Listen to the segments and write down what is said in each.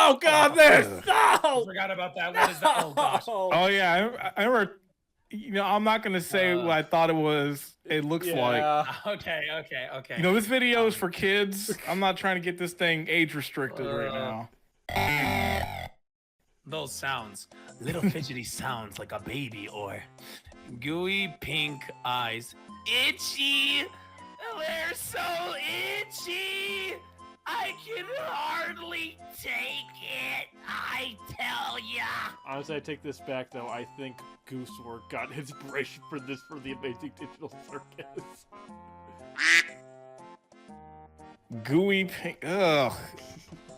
Oh God, this! I No! forgot about that. What is that? Oh gosh. Oh yeah, I remember. You know, I'm not gonna say what I thought it was. It looks like. Okay. You know, this video is for kids. I'm not trying to get this thing age restricted right now. Those sounds, little fidgety sounds like a baby, or gooey pink eyes. Itchy! They're so itchy! I can hardly take it, I tell ya! Honestly, I take this back though. I think Goosework got inspiration for this from the Amazing Digital Circus. Gooey pink. Ugh.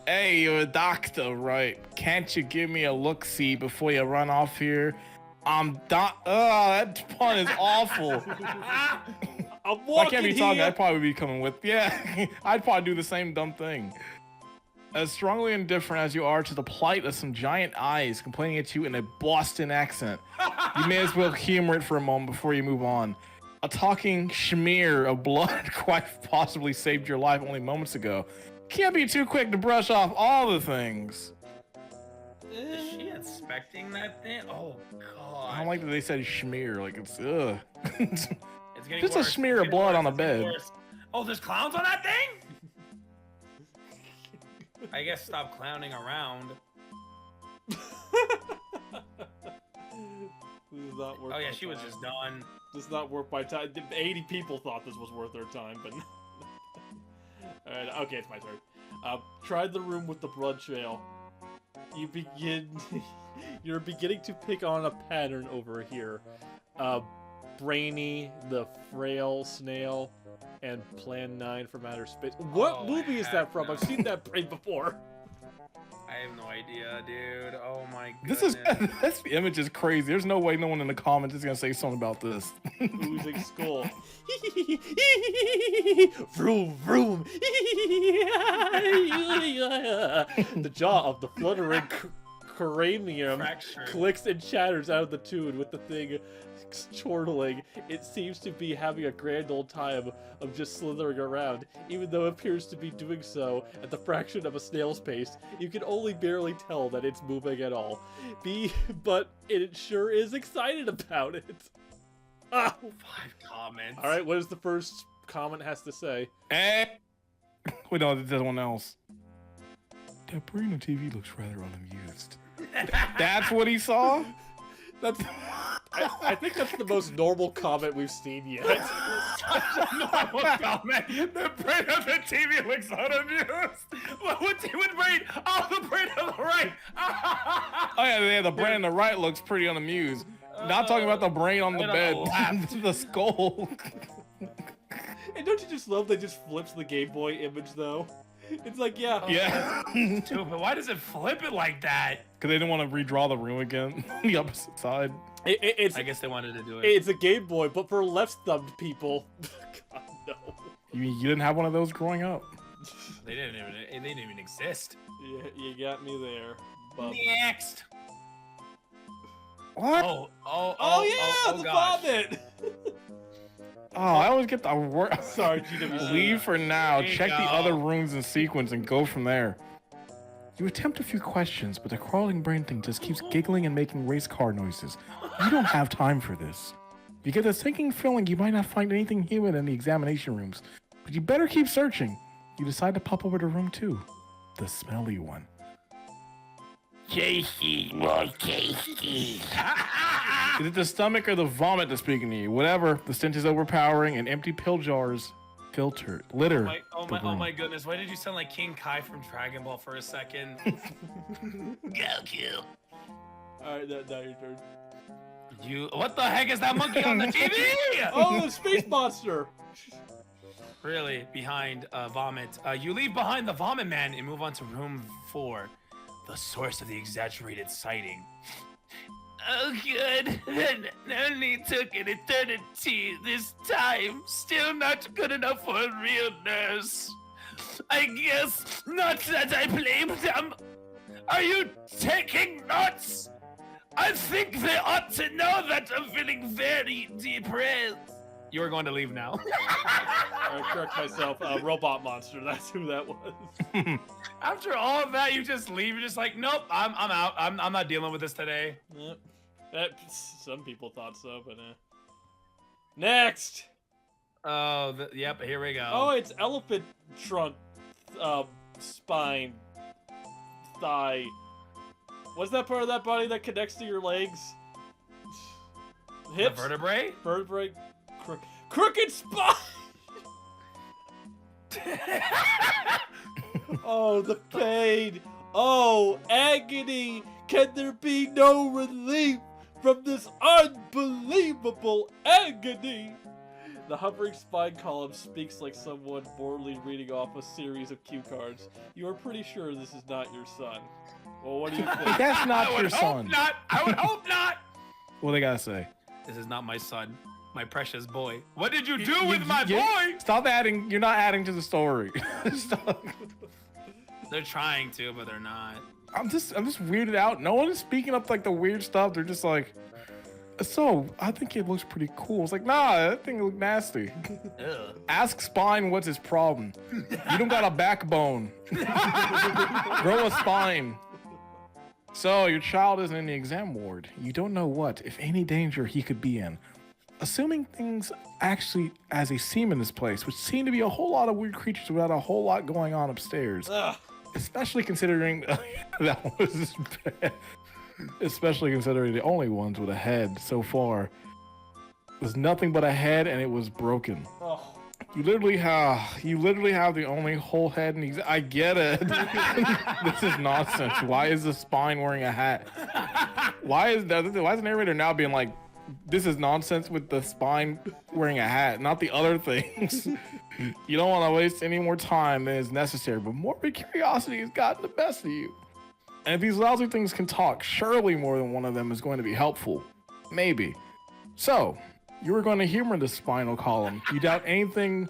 Hey, you're a doctor, right? Can't you give me a look-see before you run off here? That pun is awful. I can't be talking. I'd probably be coming with. Yeah, I'd probably do the same dumb thing. As strongly indifferent as you are to the plight of some giant eyes complaining at you in a Boston accent, you may as well humor it for a moment before you move on. A talking smear of blood quite possibly saved your life only moments ago. Can't be too quick to brush off all the things. Is she inspecting that thing? Oh god. I don't like that they said smear. Like it's ugh. It's getting Just worse. a smear of blood on the bed. Oh, there's clowns on that thing? I guess stop clowning around. Oh yeah, she was just done. This is not worth my time. 80 people thought this was worth their time, but... Alright, okay, it's my turn. Tried the room with the blood trail. You're beginning to pick on a pattern over here. Brainy, the frail snail, and Plan 9 from Outer Space. What movie is that from? I've seen that brain before. I have no idea, dude. Oh my goodness. This image is crazy. There's no way no one in the comments is gonna say something about this. Oozing skull. Vroom, vroom. The jaw of the fluttering cranium clicks and chatters out of the tune with the thing chortling. It seems to be having a grand old time of just slithering around, even though it appears to be doing so at the fraction of a snail's pace. You can only barely tell that it's moving at all. But it sure is excited about it. 5 comments. Alright, what does the first comment has to say? Wait, no, there's one else. That brain on TV looks rather unamused. That's what he saw? That's... I think that's the most normal comment we've seen yet. Normal comment. The brain of the TV looks unamused. What brain? Oh, the brain on the right. Oh yeah, the brain on the right looks pretty unamused. Not talking about the brain on the bed. The skull. And don't you just love they just flips the Game Boy image though? It's like, yeah. Dude, but why does it flip it like that? Because they didn't want to redraw the room again on the opposite side. I guess they wanted to do it. It's a Game Boy, but for left-thumbed people. God, no. You didn't have one of those growing up? They didn't even exist. Yeah, you got me there. Bub. Next. What? The vomit. Oh, I always get the word. Sorry, GW. Leave for now. Check the other rooms in sequence and go from there. You attempt a few questions, but the crawling brain thing just keeps giggling and making race car noises. You don't have time for this. You get the sinking feeling you might not find anything human in the examination rooms, but you better keep searching. You decide to pop over to room 2, the smelly one. Tasty, more tasty. Is it the stomach or the vomit that's speaking to you? Whatever, the stench is overpowering and empty pill jars litter. Oh my goodness, why did you sound like King Kai from Dragon Ball for a second? Goku. Alright, now your turn. What the heck is that monkey on the TV? Oh, the space monster! Really, behind vomit. You leave behind the vomit man and move on to room 4. The source of the exaggerated sighting. Oh good, it only took an eternity this time. Still not good enough for a real nurse. I guess not that I blame them. Are you taking notes? I think they ought to know that I'm feeling very depressed. You are going to leave now. I correct myself. Robot monster. That's who that was. After all of that, you just leave. You're just like, nope, I'm out. I'm not dealing with this today. Yep. Some people thought so, but next. Oh, yep. Here we go. Oh, it's elephant trunk, spine, thigh. What's that part of that body that connects to your legs? Hips? The vertebrae? Vertebrae. Crooked spine! Oh, the pain. Oh, agony. Can there be no relief from this unbelievable agony? The hovering spine column speaks like someone boredly reading off a series of cue cards. You are pretty sure this is not your son. Well, what do you think? That's not your son. I would hope not. What they gotta say? This is not my son. My precious boy. What did you do with my boy? Stop adding. You're not adding to the story. Stop. They're trying to, but they're not. I'm just weirded out. No one is speaking up like the weird stuff. They're just like, so I think it looks pretty cool. It's like, nah, that thing look nasty. Ask Spine what's his problem. You don't got a backbone. Grow a spine. So your child isn't in the exam ward. You don't know what, if any, danger he could be in. Assuming things actually as they seem in this place, which seem to be a whole lot of weird creatures without a whole lot going on upstairs. Especially considering that was bad. Especially considering the only ones with a head so far was nothing but a head, and it was broken. Oh. You literally have the only whole head, and I get it. This is nonsense. Why is the spine wearing a hat? Why is the narrator now being like, this is nonsense with the spine wearing a hat, not the other things? You don't want to waste any more time than is necessary, but morbid curiosity has gotten the best of you. And if these lousy things can talk, surely more than one of them is going to be helpful. Maybe. So, you were going to humor the spinal column. You doubt anything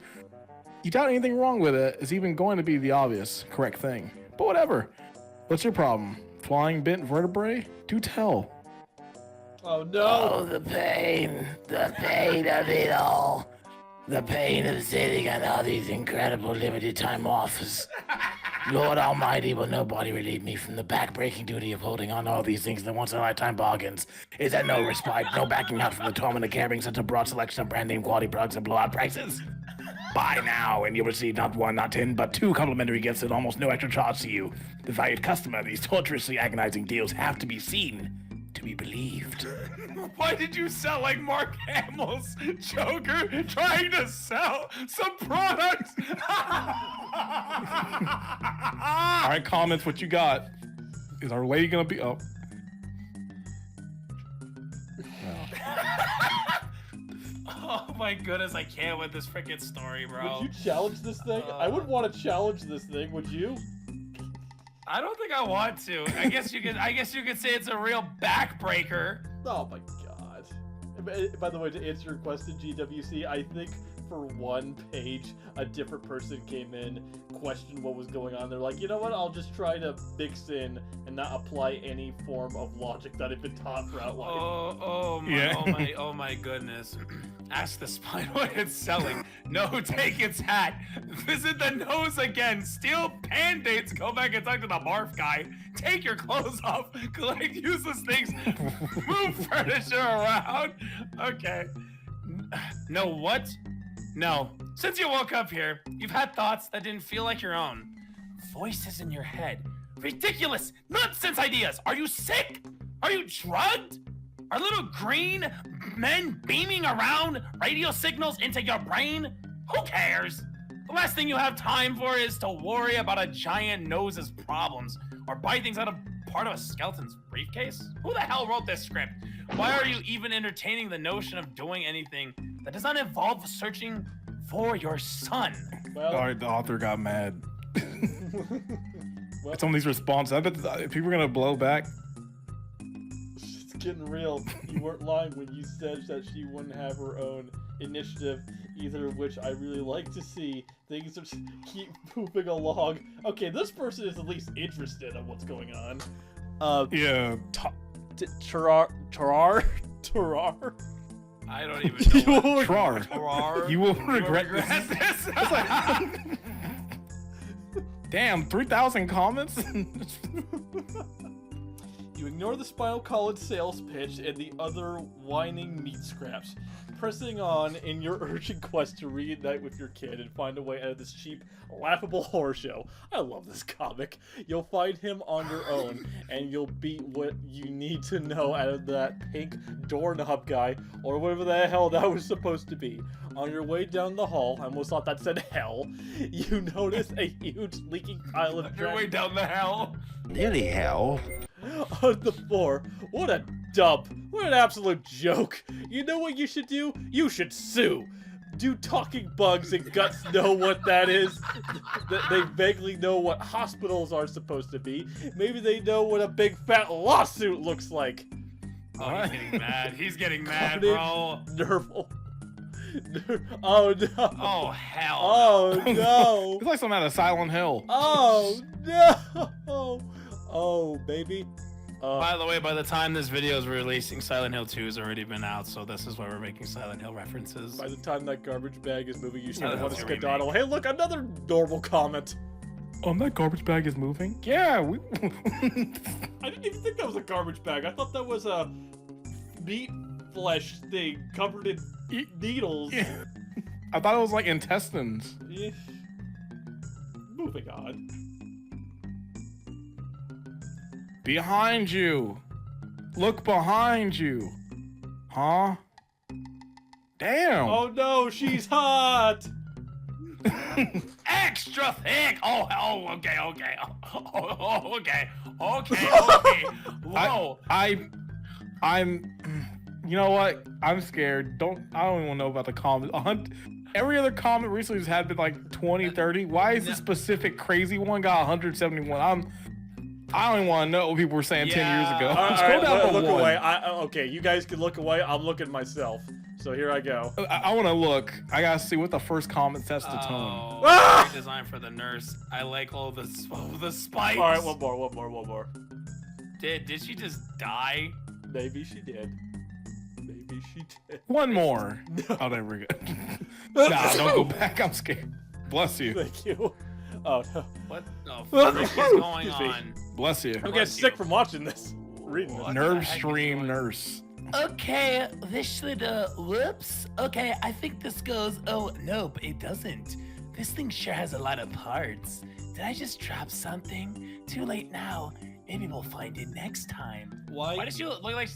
wrong with it is even going to be the obvious, correct thing. But whatever. What's your problem? Flying bent vertebrae? Do tell. Oh no! Oh, the pain of it all. The pain of sitting on all these incredible limited time offers. Lord Almighty, will nobody relieve me from the back-breaking duty of holding on to all these things that once-in-a-lifetime bargains? Is there no respite, no backing out from the torment of carrying such a broad selection of brand-name quality products at blowout prices? Buy now, and you'll receive not 1, not 10, but 2 complimentary gifts at almost no extra charge to you. The valued customer, these torturously agonizing deals have to be seen to be believed. Why did you sound like Mark Hamill's Joker trying to sell some products? All right, comments, what you got? Is our lady gonna be up? Oh my goodness, I can't with this freaking story, bro. Would you challenge this thing? I would want to challenge this thing, would you? I don't think I want to. I guess you could say it's a real backbreaker. Oh my god. By the way, to answer your question, GWC, I think for one page, a different person came in, questioned what was going on. They're like, you know what, I'll just try to mix in and not apply any form of logic that had been taught throughout life. Oh my goodness. Ask the spine what it's selling. No, take its hat. Visit the nose again. Steal Band-Aids. Go back and talk to the barf guy. Take your clothes off. Collect useless things. Move furniture around. Okay. No, what? No. Since you woke up here, you've had thoughts that didn't feel like your own. Voices in your head. Ridiculous nonsense ideas. Are you sick? Are you drugged? Are little green men beaming around radio signals into your brain? Who cares? The last thing you have time for is to worry about a giant nose's problems or buy things out of part of a skeleton's briefcase. Who the hell wrote this script? Why are you even entertaining the notion of doing anything that does not involve searching for your son? Well, All right, the author got mad. Some of these responses, I bet people are gonna blow back. It's getting real. You weren't lying when you said that she wouldn't have her own initiative, either of which I really like to see. Things just keep moving along. Okay, this person is at least interested in what's going on. Yeah. Tarar? I don't even know. Trar. You will regret this. Damn, 3,000 comments? You ignore the spinal column sales pitch and the other whining meat scraps, pressing on in your urgent quest to reunite with your kid and find a way out of this cheap, laughable horror show. I love this comic. You'll find him on your own, and you'll beat what you need to know out of that pink doorknob guy, or whatever the hell that was supposed to be. On your way down the hall, I almost thought that said hell, you notice a huge leaking pile of your way down the hell. Nearly hell. On the floor. What a dump. What an absolute joke. You know what you should do? You should sue. Do talking bugs and guts know what that is? They vaguely know what hospitals are supposed to be. Maybe they know what a big fat lawsuit looks like. Oh, he's getting mad. He's getting mad, bro. Nerval. Oh no. Oh hell. Oh no. It's like something out of Silent Hill. Oh no. Oh baby. By the way, by the time this video is releasing, Silent Hill 2 has already been out, so this is why we're making Silent Hill references. By the time that garbage bag is moving, you should want to Hill skedaddle. Hey, look, another normal comment. That garbage bag is moving? Yeah, we... I didn't even think that was a garbage bag. I thought that was a meat flesh thing covered in needles. Yeah. I thought it was like intestines. Yeah. Moving on. Behind you. Look behind you. Huh? Damn. Oh no, she's hot. Extra thick. Oh, okay. Whoa. I'm. You know what? I'm scared. I don't even know about the comment. Every other comment recently has had been like 20, 30. Why is this specific crazy one got 171? I don't even want to know what people were saying 10 years ago. Scroll down to look away. Okay, you guys can look away. I'm looking myself. So here I go. I want to look. I gotta see what the first comment sets the tone. Great design for the nurse. I like all the spikes. All right, one more. Did she just die? Maybe she did. Maybe she did. One more. No. Oh, there we go. Nah, don't go back. I'm scared. Bless you. Thank you. Oh no. What the fuck is going on? Bless you. I'm getting sick from watching this. Reading this. Nerve stream nurse. Okay, this should, whoops. Okay, I think this goes, oh, no, but it doesn't. This thing sure has a lot of parts. Did I just drop something? Too late now. Maybe we'll find it next time. Why does she look like...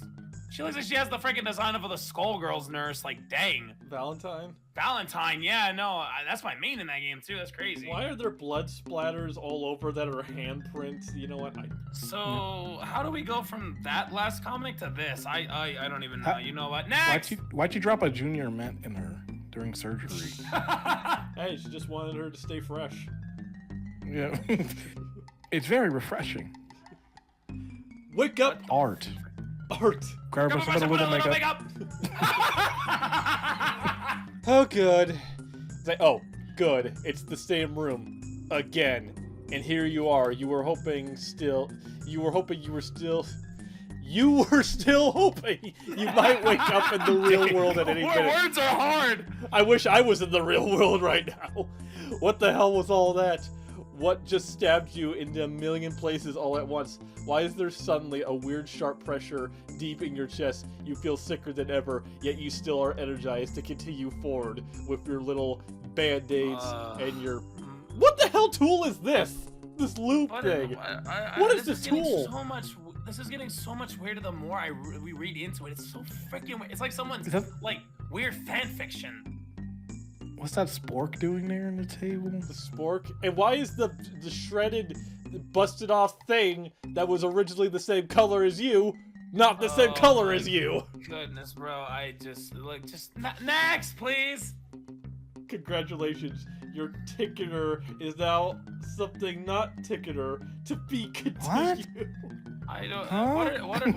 She looks like she has the freaking design of the Skullgirls nurse. Like, dang. Valentine, yeah, no, that's my main in that game too. That's crazy. Why are there blood splatters all over that are handprints? You know what? So how do we go from that last comic to this? I don't even know. You know what? Next. Why'd you drop a junior mint in her during surgery? Hey, she just wanted her to stay fresh. Yeah, it's very refreshing. Wake up! Art. Grab her some little makeup. Oh, good. Oh, good. It's the same room again, and here you are. You were still hoping you might wake up in the real world at any minute. Words are hard. I wish I was in the real world right now. What the hell was all that? What just stabbed you into a million places all at once? Why is there suddenly a weird sharp pressure deep in your chest? You feel sicker than ever, yet you still are energized to continue forward with your little band-aids and your... What the hell tool is this? This loop thing. What is this tool? This is getting so much weirder the more we read into it. It's so freaking weird. It's like someone's like weird fan fiction. What's that spork doing there on the table? The spork? And why is the shredded, busted off thing that was originally the same color as you not the same color as you? Goodness, bro. Next, please. Congratulations. Your ticketer is now something not ticketer to be continued. What? I don't.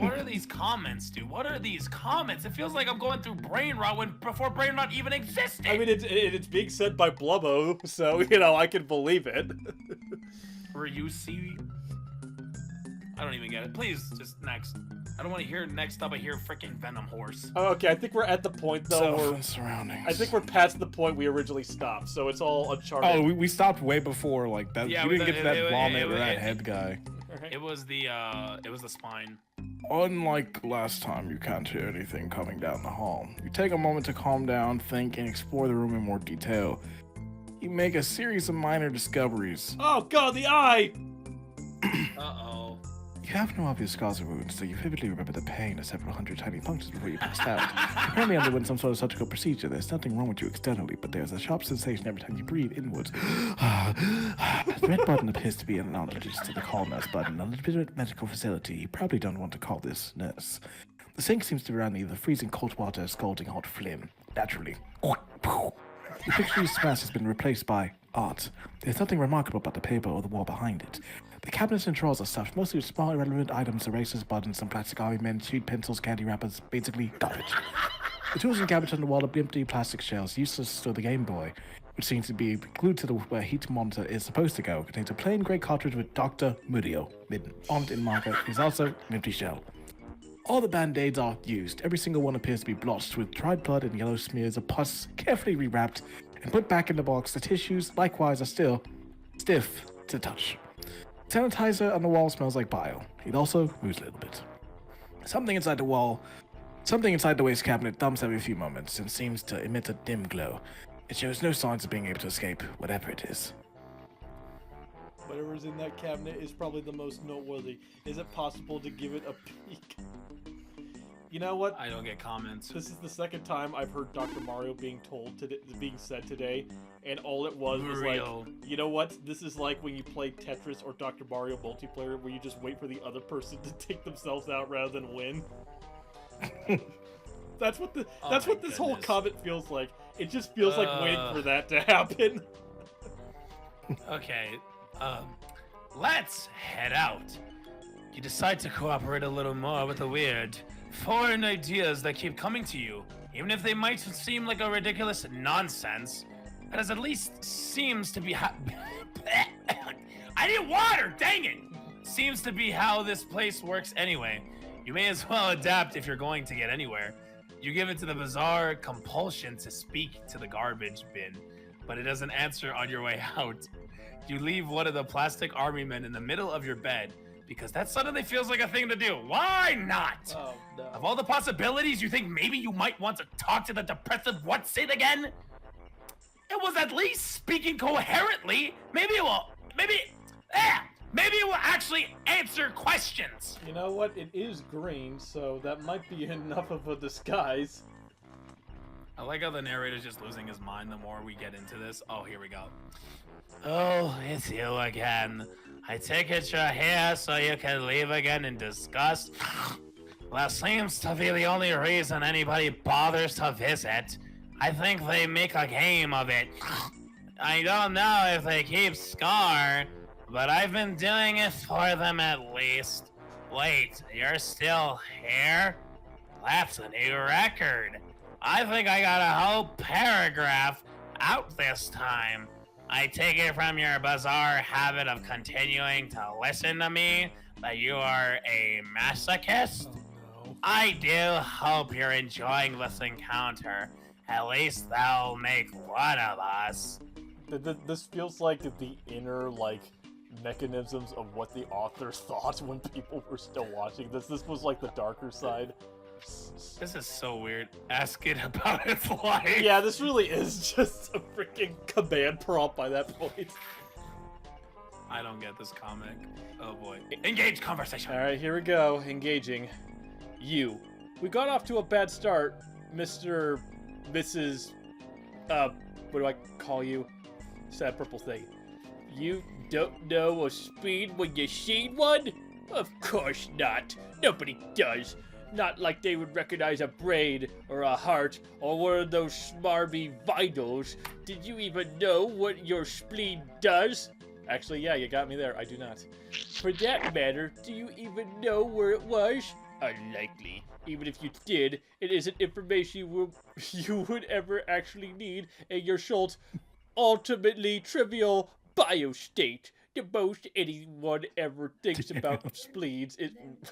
What are these comments, dude? What are these comments? It feels like I'm going through brain rot before brain rot even existed. I mean, it's being said by Blubbo, so you know I can believe it. Were you see? I don't even get it. Please, just next. I don't want to hear next up. I hear freaking Venom Horse. Oh, okay, I think we're at the point though. Surroundings. I think we're past the point we originally stopped, so it's all uncharted. Oh, we stopped way before like that. Yeah, we didn't get to that vomit or that head guy. It was the spine. Unlike last time, you can't hear anything coming down the hall. You take a moment to calm down, think, and explore the room in more detail. You make a series of minor discoveries. Oh god, the eye! Uh-oh. You have no obvious scars or wounds, so you vividly remember the pain of several hundred tiny punctures before you passed out. Apparently underwent some sort of surgical procedure. There's nothing wrong with you externally, but there's a sharp sensation every time you breathe inwards. The red button appears to be an analogous to the call nurse button. A legitimate medical facility. You probably don't want to call this nurse. The sink seems to be around either freezing cold water or scalding hot phlegm. Naturally. The picture you smashed has been replaced by art. There's nothing remarkable about the paper or the wall behind it. The cabinets and drawers are stuffed mostly with small irrelevant items, erasers, buttons, some plastic army men, sheet pencils, candy wrappers, basically garbage. The tools and cabinets on the wall are empty plastic shells, useless to store the Game Boy, which seems to be glued to where heat monitor is supposed to go. It contains a plain grey cartridge with Dr. Murio written on it in marker. It is also an empty shell. All the band-aids are used. Every single one appears to be blotched with dried blood and yellow smears of pus, carefully rewrapped and put back in the box. The tissues, likewise, are still stiff to the touch. Sanitizer on the wall smells like bile. It also moves a little bit. Something inside the waste cabinet thumps every few moments and seems to emit a dim glow. It shows no signs of being able to escape, whatever it is. Whatever's in that cabinet is probably the most noteworthy. Is it possible to give it a peek? You know what? I don't get comments. This is the second time I've heard Dr. Mario being said today, and all it was like, you know what? This is like when you play Tetris or Dr. Mario multiplayer, where you just wait for the other person to take themselves out rather than win. That's what this whole comment feels like. It just feels like waiting for that to happen. Okay, let's head out. You decide to cooperate a little more with the weird, foreign ideas that keep coming to you, even if they might seem like a ridiculous nonsense. That is at least seems to be how I need water, dang it! Seems to be how this place works anyway. You may as well adapt if you're going to get anywhere. You give it to the bizarre compulsion to speak to the garbage bin, but it doesn't answer on your way out. You leave one of the plastic army men in the middle of your bed, because that suddenly feels like a thing to do. Why not? Oh, no. Of all the possibilities, you think maybe you might want to talk to the depressive what's it again? It was at least speaking coherently. Maybe it will actually answer questions. You know what? It is green, so that might be enough of a disguise. I like how the narrator's just losing his mind the more we get into this. Oh, here we go. Oh, it's you again. I take it you're here so you can leave again in disgust? That seems to be the only reason anybody bothers to visit. I think they make a game of it. I don't know if they keep score, but I've been doing it for them at least. Wait, you're still here? That's a new record. I think I got a whole paragraph out this time. I take it from your bizarre habit of continuing to listen to me that you are a masochist? Oh, no. I do hope you're enjoying this encounter. At least that'll make one of us. This feels like the inner, mechanisms of what the author thought when people were still watching this. This was like the darker side. This is so weird. Ask it about its life. Yeah, this really is just a freaking command prompt by that point. I don't get this comic. Oh boy. Engage conversation. Alright, here we go. Engaging. You. We got off to a bad start, Mr. Mrs. What do I call you? Sad purple thing. You don't know a speed when you seen one? Of course not. Nobody does. Not like they would recognize a brain or a heart or one of those smarmy vitals. Did you even know what your spleen does? Actually, yeah, you got me there. I do not. For that matter, do you even know where it was? Unlikely. Even if you did, it isn't information you would ever actually need in your Schultz ultimately trivial biostate. the most anyone ever thinks about spleens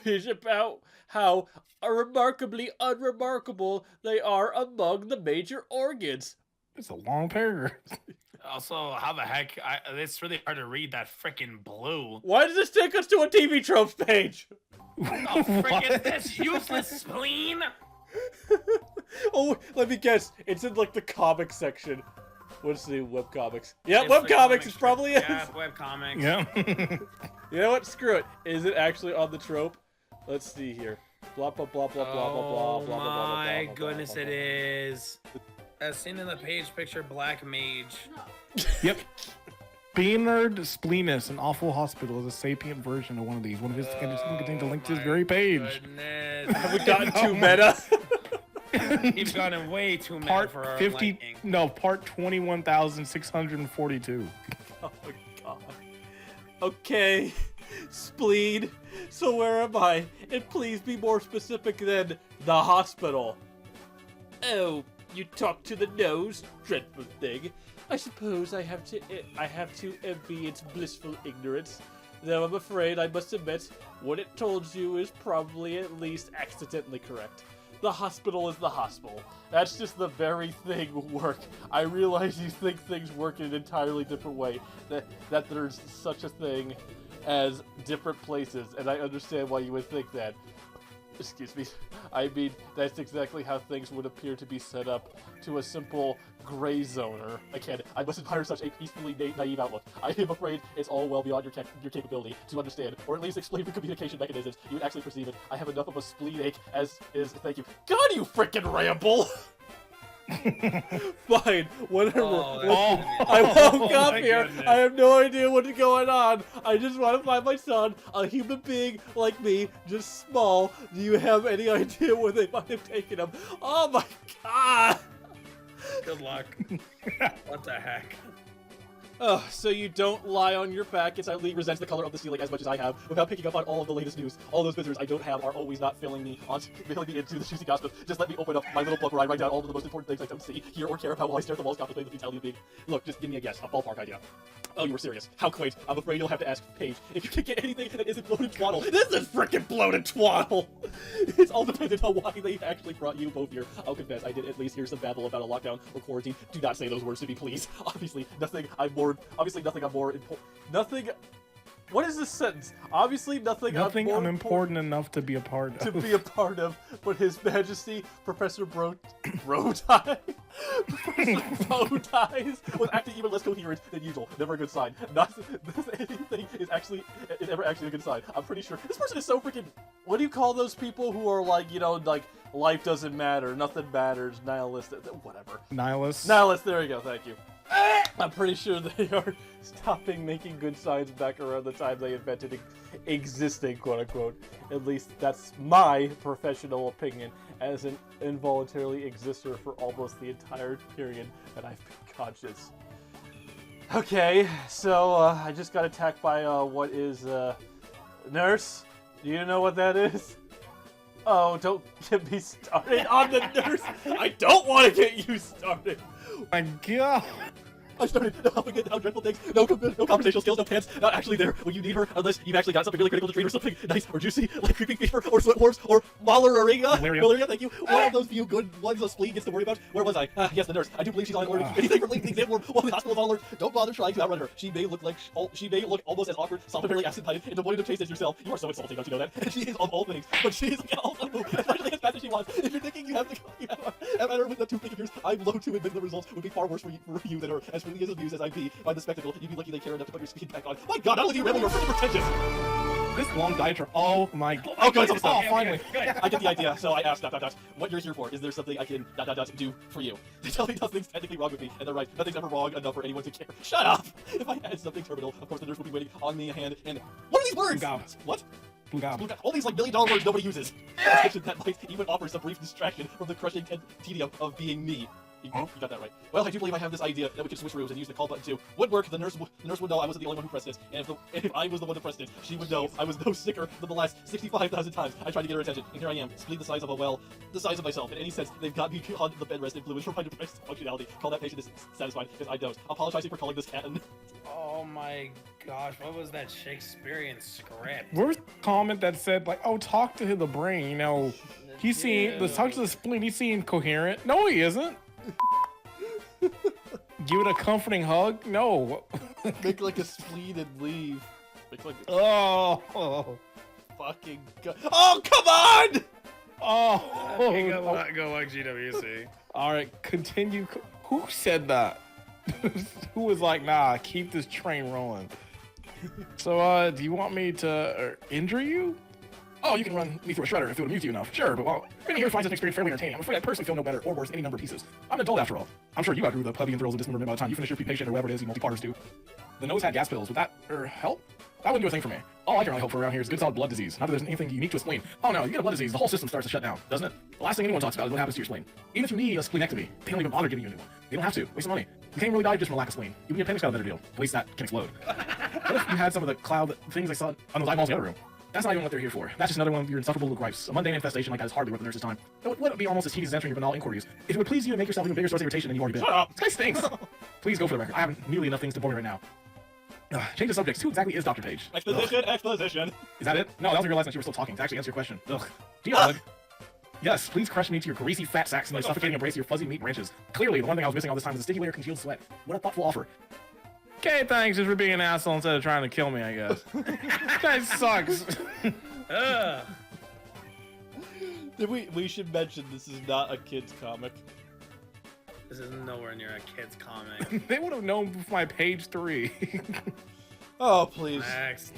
is about how remarkably unremarkable they are among the major organs. It's a long paragraph. Also, how the heck? It's really hard to read that frickin' blue. Why does this take us to a TV tropes page? Oh, frickin' this useless spleen! Oh, let me guess. It's in like the comic section. What's the webcomics? Yeah, It's the webcomics comic is probably it. Yeah, webcomics. Yeah. You know what? Screw it. Is it actually on the trope? Let's see here. Blah blah blah blah blah blah blah blah blah blah. Oh my goodness, it is. As seen in the page picture, Black Mage. Yep. Beanard Spleenus, an awful hospital, is a sapient version of one of these. One of his contains a link to his very page. Goodness. Have we gotten too meta? He's gotten way too meta Part for our 50. liking. No, part 21,642. Oh my god. Okay, spleen. So where am I? And please be more specific than the hospital. Oh, you talk to the nose, dreadful thing. I suppose I have to envy its blissful ignorance. Though I'm afraid I must admit, what it told you is probably at least accidentally correct. The hospital is the hospital. That's just the very thing work. I realize you think things work in an entirely different way. That there's such a thing as different places, and I understand why you would think that. Excuse me. I mean, that's exactly how things would appear to be set up to a simple gray zoner. I must admire such a peacefully naive outlook. I am afraid it's all well beyond your capability to understand, or at least explain the communication mechanisms you would actually perceive it. I have enough of a spleen ache as is. Thank you. God, you frickin' ramble! Fine, whatever. I woke up here. Goodness. I have no idea what's going on. I just want to find my son, a human being like me, just small. Do you have any idea where they might have taken him? Oh my god! Good luck. What the heck? Oh, so you don't lie on your back and silently resents the color of the ceiling as much as I have, without picking up on all of the latest news. All those visitors I don't have are always not filling me into the juicy gossip. Just let me open up my little book where I write down all of the most important things I don't see, hear, or care about while I stare at the walls contemplating the futility of being. Look, just give me a guess, a ballpark idea. Oh, you were serious. How quaint. I'm afraid you'll have to ask Paige if you can get anything that isn't bloated twaddle. This is frickin' bloated twaddle! It's all dependent on why they actually brought you both here. I'll confess, I did at least hear some babble about a lockdown or quarantine. Do not say those words to me, please. Obviously, nothing I'm more important. What is this sentence? Obviously, nothing I'm important enough to be a part of. But His Majesty, Professor Bowties was acting even less coherent than usual. Never a good sign. Not anything is ever actually a good sign. I'm pretty sure this person is so freaking. What do you call those people who are like, like life doesn't matter, nothing matters, nihilist, whatever. Nihilist. There you go. Thank you. I'm pretty sure they are stopping making good signs back around the time they invented existing, quote-unquote. At least that's my professional opinion as an involuntarily exister for almost the entire period that I've been conscious. Okay, so I just got attacked by what is nurse? Do you know what that is? Oh, don't get me started on the nurse. I don't want to get you started. My God. I started helping it, how dreadful things, no conversational skills, no pants, not actually there when you need her, unless you've actually got something really critical to treat or something nice or juicy, like creeping fever, or sweat wars, or malaria, thank you. One of those few good ones a spleen gets to worry about. Where was I? Yes, the nurse. I do believe she's on alert. Anything from leaving the exam room while the hospital is on alert. Don't bother trying to outrun her. She may look almost as awkward, solitary, absent-minded, and devoid of taste as yourself. You are so insulting, don't you know that? And she is of all things, but she is also especially as fast as she wants. If you're thinking you have her with the two fingers, I'm low to admit the results would be far worse for you than her. As freely as abused as I'd be by the spectacle, you'd be lucky they care enough to put your speed back on. My God, not only do you rebel, you're freaking pretentious! This long diatribe. Oh my God. Oh, good, Oh, finally. I get the idea, so I asked, what you're here for. Is there something I can, do for you? They tell me nothing's technically wrong with me, and they're right. Nothing's ever wrong enough for anyone to care. Shut up! If I had something terminal, of course the nurse would be waiting on me hand, and... What are these words? What? All these, like, million-dollar words nobody uses. That might even offer some brief distraction from the crushing tedium of being me. You got that right. Well, I do believe I have this idea that we can switch rooms and use the call button too. Would work. The nurse would know I wasn't the only one who pressed it, and if I was the one who pressed it, she would know I was no sicker than the last 65,000 times I tried to get her attention. And here I am, spleen the size of the size of myself. In any sense, they've got me on the bed rested fluid for my depressed functionality. Call that patient dissatisfied because I don't. Apologizing for calling this cat. Oh my gosh, what was that Shakespearean script? Where's the comment that said like, "Oh, talk to the brain"? You know, he's seeing. Let's talk to the spleen. He's seeing coherent. No, he isn't. Give it a comforting hug? No. Make like a spleen and leave. Make like Oh. fucking god. Oh, come on! Oh. Go like GWC. All right, continue. Who said that? Who was like, nah, keep this train rolling? So, do you want me to injure you? Oh, you can run me through a shredder if it would amuse you enough. Sure, but well, many here finds this experience fairly entertaining. I'm afraid I personally feel no better or worse any number of pieces. I'm an adult after all. I'm sure you outgrew the puppy and thrills of dismemberment by the time you finish your patient or whatever it is you multi-parters do. The nose had gas pills. Would that help? That wouldn't do a thing for me. All I generally hope for around here is good solid blood disease. Not that there's anything unique to a spleen. Oh no, you get a blood disease, the whole system starts to shut down, doesn't it? The last thing anyone talks about is what happens to your spleen. Even if you need a splenectomy, they don't even bother giving you a new one. They don't have to. Waste of money. You can't really die just from a lack of spleen. Even your appendix got a better deal. At least that can explode. What if you had some of the cloud things I saw on those eyeballs in the other room? That's not even what they're here for. That's just another one of your insufferable little gripes. A mundane infestation like that is hardly worth the nurse's time. It would be almost as tedious as answering your banal inquiries. If it would please you to make yourself even bigger source of irritation than you already been. Shut up! This guy stinks! Please go for the record. I have nearly enough things to bore me right now. Change the subjects. Who exactly is Dr. Page? Exposition, exposition. Is that it? No, that was realizing that you were still talking. To actually answer your question. Ugh. Geolog. Yes, please crush me to your greasy fat sacks and your suffocating embrace of your fuzzy meat branches. Clearly, the one thing I was missing all this time is a sticky layer of congealed sweat. What a thoughtful offer. Okay, thanks just for being an asshole instead of trying to kill me, I guess. This guy sucks. We should mention this is not a kid's comic. This is nowhere near a kid's comic. They would have known with my page 3. Oh, please. Next.